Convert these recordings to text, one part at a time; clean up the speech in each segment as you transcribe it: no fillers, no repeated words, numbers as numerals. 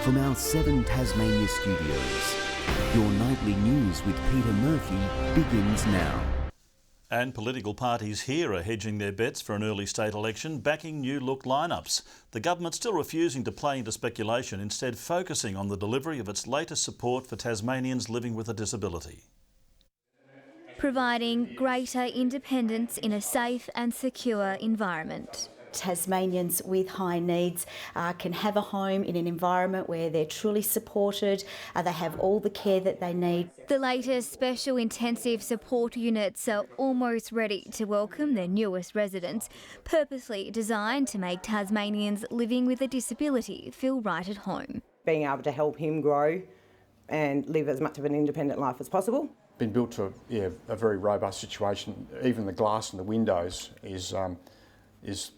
From our 7 Tasmania studios, your nightly news with Peter Murphy begins now. And political parties here are hedging their bets for an early state election, backing new look lineups. The government still refusing to play into speculation, instead focusing on the delivery of its latest support for Tasmanians living with a disability. Providing greater independence in a safe and secure environment. Tasmanians with high needs can have a home in an environment where they're truly supported, they have all the care that they need. The latest special intensive support units are almost ready to welcome their newest residents, purposely designed to make Tasmanians living with a disability feel right at home. Being able to help him grow and live as much of an independent life as possible. Been built to a very robust situation. Even the glass in the windows is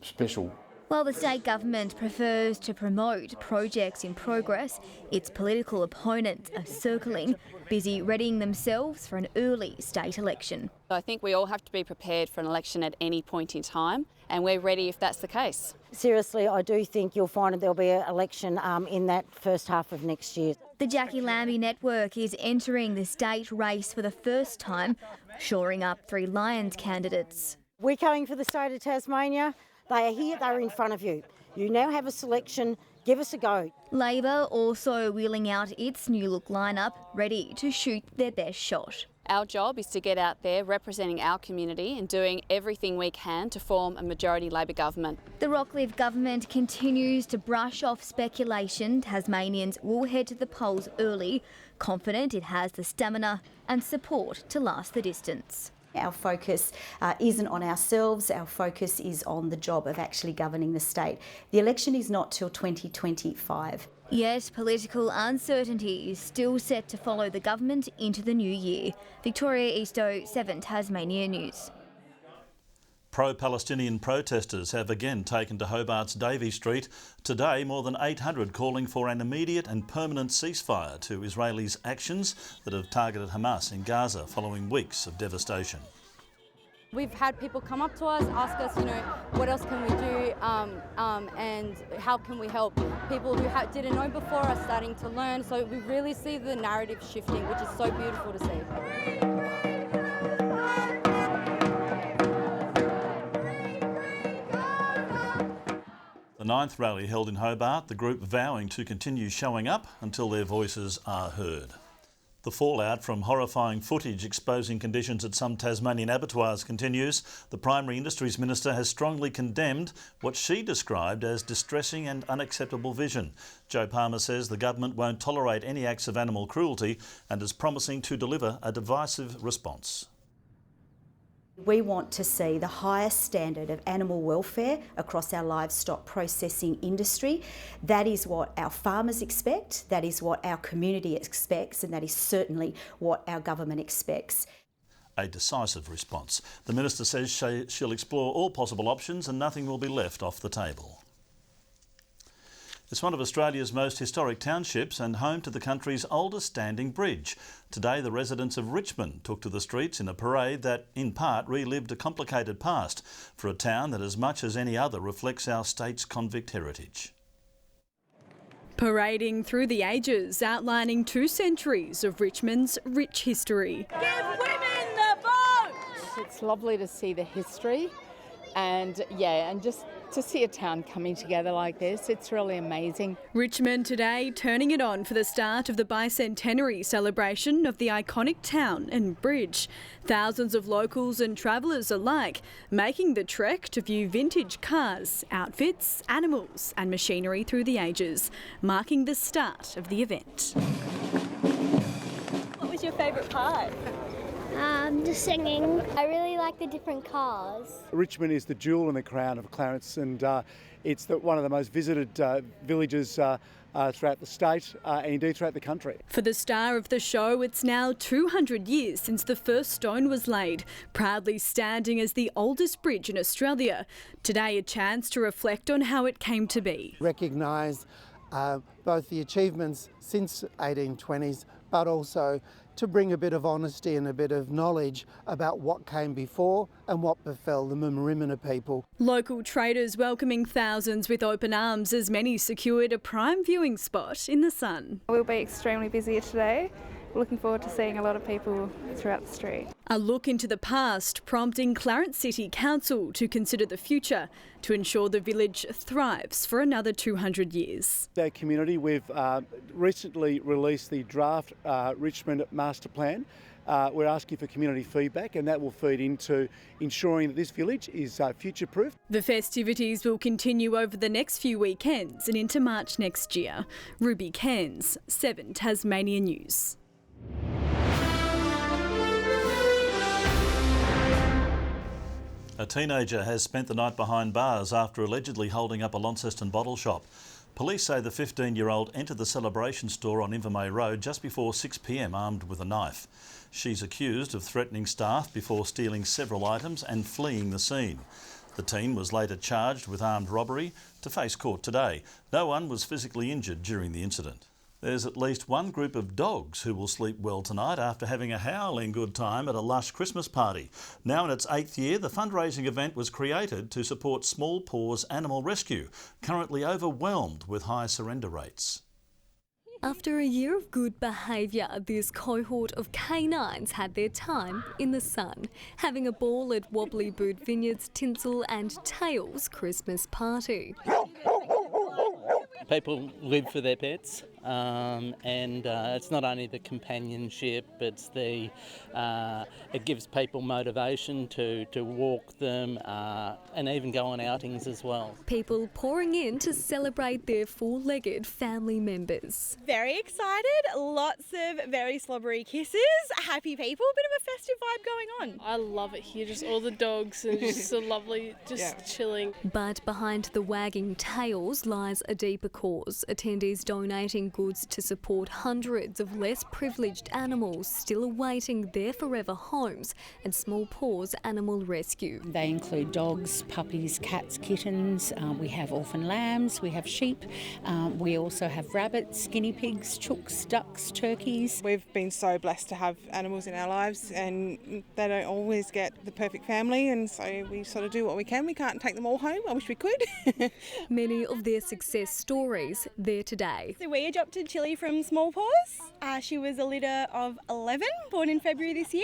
special. While the state government prefers to promote projects in progress, its political opponents are circling, busy readying themselves for an early state election. I think we all have to be prepared for an election at any point in time, and we're ready if that's the case. Seriously, I do think you'll find that there'll be an election in that first half of next year. The Jackie Lambie network is entering the state race for the first time, shoring up 3 Lions candidates. We're coming for the state of Tasmania. They are here, they're in front of you. You now have a selection, give us a go. Labor also wheeling out its new look lineup, ready to shoot their best shot. Our job is to get out there representing our community and doing everything we can to form a majority Labor government. The Rockcliffe government continues to brush off speculation Tasmanians will head to the polls early, confident it has the stamina and support to last the distance. Our focus isn't on ourselves, our focus is on the job of actually governing the state. The election is not till 2025. Yet political uncertainty is still set to follow the government into the new year. Victoria Easto, 7 Tasmania News. Pro-Palestinian protesters have again taken to Hobart's Davey Street. Today, more than 800 calling for an immediate and permanent ceasefire to Israelis' actions that have targeted Hamas in Gaza following weeks of devastation. We've had people come up to us, ask us, what else can we do and how can we help? People who didn't know before are starting to learn, so we really see the narrative shifting, which is so beautiful to see. The 9th rally held in Hobart, the group vowing to continue showing up until their voices are heard. The fallout from horrifying footage exposing conditions at some Tasmanian abattoirs continues. The Primary Industries Minister has strongly condemned what she described as distressing and unacceptable vision. Joe Palmer says the government won't tolerate any acts of animal cruelty and is promising to deliver a divisive response. We want to see the highest standard of animal welfare across our livestock processing industry. That is what our farmers expect, that is what our community expects, and that is certainly what our government expects. A decisive response. The Minister says she'll explore all possible options and nothing will be left off the table. It's one of Australia's most historic townships and home to the country's oldest standing bridge. Today, the residents of Richmond took to the streets in a parade that, in part, relived a complicated past for a town that, as much as any other, reflects our state's convict heritage. Parading through the ages, outlining 2 centuries of Richmond's rich history. Give women the vote! It's lovely to see the history and just to see a town coming together like this, it's really amazing. Richmond today turning it on for the start of the bicentenary celebration of the iconic town and bridge. Thousands of locals and travellers alike making the trek to view vintage cars, outfits, animals and machinery through the ages, marking the start of the event. What was your favourite part? Just singing. I really like the different cars. Richmond is the jewel in the crown of Clarence, and it's one of the most visited villages throughout the state and indeed throughout the country. For the star of the show, it's now 200 years since the first stone was laid, proudly standing as the oldest bridge in Australia. Today, a chance to reflect on how it came to be. Recognise both the achievements since 1820s, but also to bring a bit of honesty and a bit of knowledge about what came before and what befell the Mimmerimina people. Local traders welcoming thousands with open arms as many secured a prime viewing spot in the sun. We'll be extremely busy today. Looking forward to seeing a lot of people throughout the street. A look into the past, prompting Clarence City Council to consider the future to ensure the village thrives for another 200 years. Our community, we've recently released the draft Richmond Master Plan. We're asking for community feedback, and that will feed into ensuring that this village is future-proof. The festivities will continue over the next few weekends and into March next year. Ruby Cairns, 7 Tasmania News. A teenager has spent the night behind bars after allegedly holding up a Launceston bottle shop. Police say the 15-year-old entered the Celebration store on Invermay Road just before 6 p.m. armed with a knife. She's accused of threatening staff before stealing several items and fleeing the scene. The teen was later charged with armed robbery to face court today. No one was physically injured during the incident. There's at least one group of dogs who will sleep well tonight after having a howling good time at a lush Christmas party. Now in its 8th year, the fundraising event was created to support Small Paws Animal Rescue, currently overwhelmed with high surrender rates. After a year of good behaviour, this cohort of canines had their time in the sun, having a ball at Wobbly Boot Vineyard's Tinsel and Tails Christmas party. People live for their pets, and it's not only the companionship, it's the it gives people motivation to walk them and even go on outings as well. People pouring in to celebrate their four-legged family members. Very excited, lots of very slobbery kisses, happy people, a bit of a festive vibe going on. I love it here, just all the dogs and just so lovely, just chilling. But behind the wagging tails lies a deeper cause, attendees donating goods to support hundreds of less privileged animals still awaiting their forever homes at Small Paws Animal Rescue. They include dogs, puppies, cats, kittens, we have orphan lambs, we have sheep, we also have rabbits, guinea pigs, chooks, ducks, turkeys. We've been so blessed to have animals in our lives, and they don't always get the perfect family, and so we sort of do what we can. We can't take them all home, I wish we could. Many of their success stories there today. So we adopted Chili from Small Paws. She was a litter of 11, born in February this year,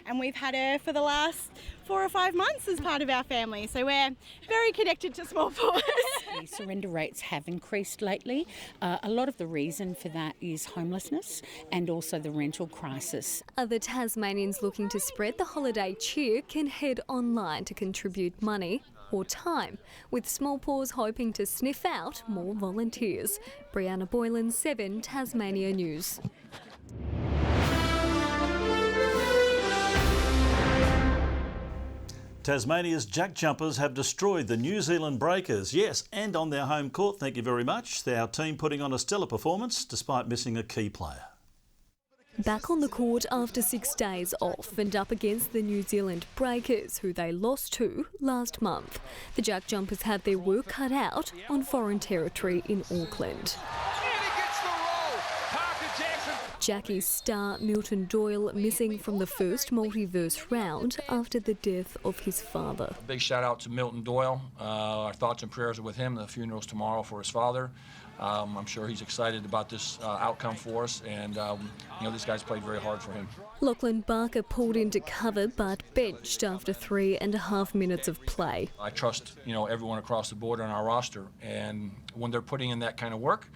and we've had her for the last 4 or 5 months as part of our family, so we're very connected to Small Paws. The surrender rates have increased lately. A lot of the reason for that is homelessness and also the rental crisis. Other Tasmanians looking to spread the holiday cheer can head online to contribute money or time, with Small Paws hoping to sniff out more volunteers. Brianna Boylan, 7 Tasmania News. Tasmania's jack jumpers have destroyed the New Zealand Breakers. Yes, and on their home court, thank you very much. Our team putting on a stellar performance despite missing a key player. Back on the court after 6 days off and up against the New Zealand Breakers, who they lost to last month. The jack jumpers had their work cut out on foreign territory in Auckland. Jackie's star Milton Doyle missing from the first multiverse round after the death of his father. Big shout out to Milton Doyle. Our thoughts and prayers are with him. The funeral's tomorrow for his father. I'm sure he's excited about this outcome for us, and this guy's played very hard for him. Lachlan Barker pulled into cover but benched after 3.5 minutes of play. I trust everyone across the board on our roster, and when they're putting in that kind of work,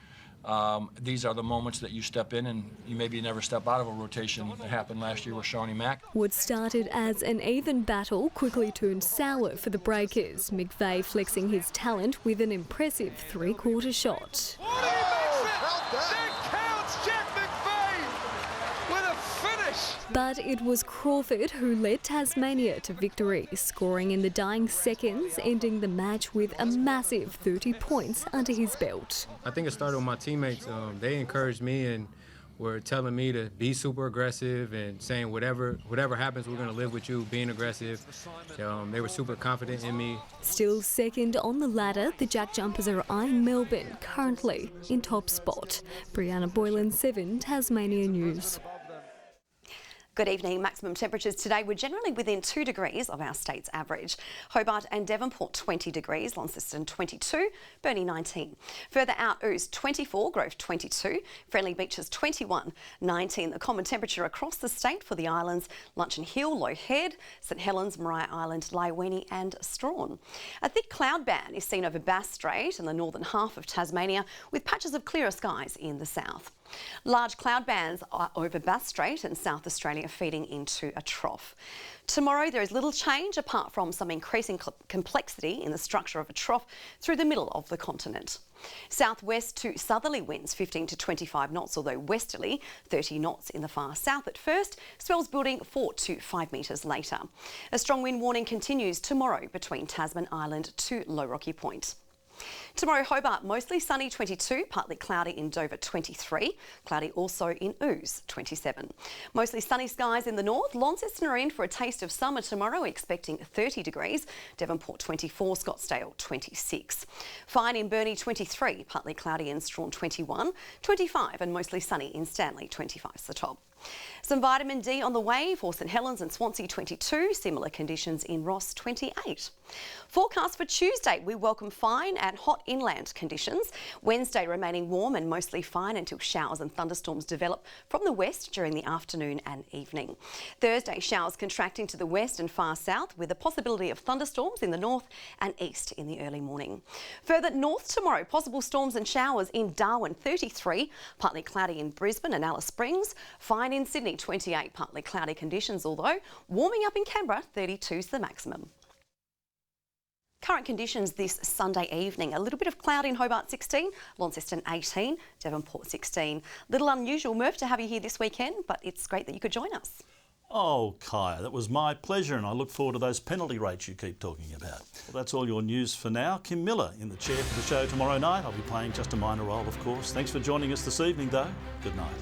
these are the moments that you step in and you maybe never step out of a rotation. That happened last year with Shawnee Mack. What started as an even battle quickly turned sour for the Breakers. McVeigh flexing his talent with an impressive three-quarter shot. But it was Crawford who led Tasmania to victory, scoring in the dying seconds, ending the match with a massive 30 points under his belt. I think it started with my teammates. They encouraged me, and were telling me to be super aggressive and saying whatever happens, we're going to live with you, being aggressive. They were super confident in me. Still second on the ladder, the Jack Jumpers are eyeing Melbourne, currently in top spot. Brianna Boylan, 7 Tasmania News. Good evening. Maximum temperatures today were generally within 2 degrees of our state's average. Hobart and Devonport 20 degrees, Launceston 22, Burnie 19. Further out, Ouse 24, Grove 22, Friendly Beaches 21, 19. The common temperature across the state for the islands, Luncheon Hill, Low Head, St Helens, Maria Island, Laiwini and Strawn. A thick cloud band is seen over Bass Strait and the northern half of Tasmania, with patches of clearer skies in the south. Large cloud bands are over Bass Strait and South Australia feeding into a trough. Tomorrow there is little change apart from some increasing complexity in the structure of a trough through the middle of the continent. Southwest to southerly winds 15 to 25 knots, although westerly 30 knots in the far south at first, swells building 4 to 5 metres later. A strong wind warning continues tomorrow between Tasman Island to Low Rocky Point. Tomorrow, Hobart, mostly sunny 22, partly cloudy in Dover 23, cloudy also in Ouse 27. Mostly sunny skies in the north. Launceston are in for a taste of summer tomorrow, expecting 30 degrees. Devonport 24, Scottsdale 26. Fine in Burnie 23, partly cloudy in Strawn 21, 25 and mostly sunny in Stanley 25 is the top. Some vitamin D on the way for St Helens and Swansea 22, similar conditions in Ross 28. Forecast for Tuesday, we welcome fine and hot inland conditions. Wednesday remaining warm and mostly fine until showers and thunderstorms develop from the west during the afternoon and evening. Thursday, showers contracting to the west and far south with a possibility of thunderstorms in the north and east in the early morning. Further north tomorrow, possible storms and showers in Darwin 33, partly cloudy in Brisbane and Alice Springs, fine in Sydney 28, partly cloudy conditions, although warming up in Canberra 32 is the maximum. Current conditions this Sunday evening. A little bit of cloud in Hobart 16, Launceston 18, Devonport 16. Little unusual, Murph, to have you here this weekend, but it's great that you could join us. Oh, Kaya, that was my pleasure, and I look forward to those penalty rates you keep talking about. Well, that's all your news for now. Kim Miller in the chair for the show tomorrow night. I'll be playing just a minor role, of course. Thanks for joining us this evening, though. Good night.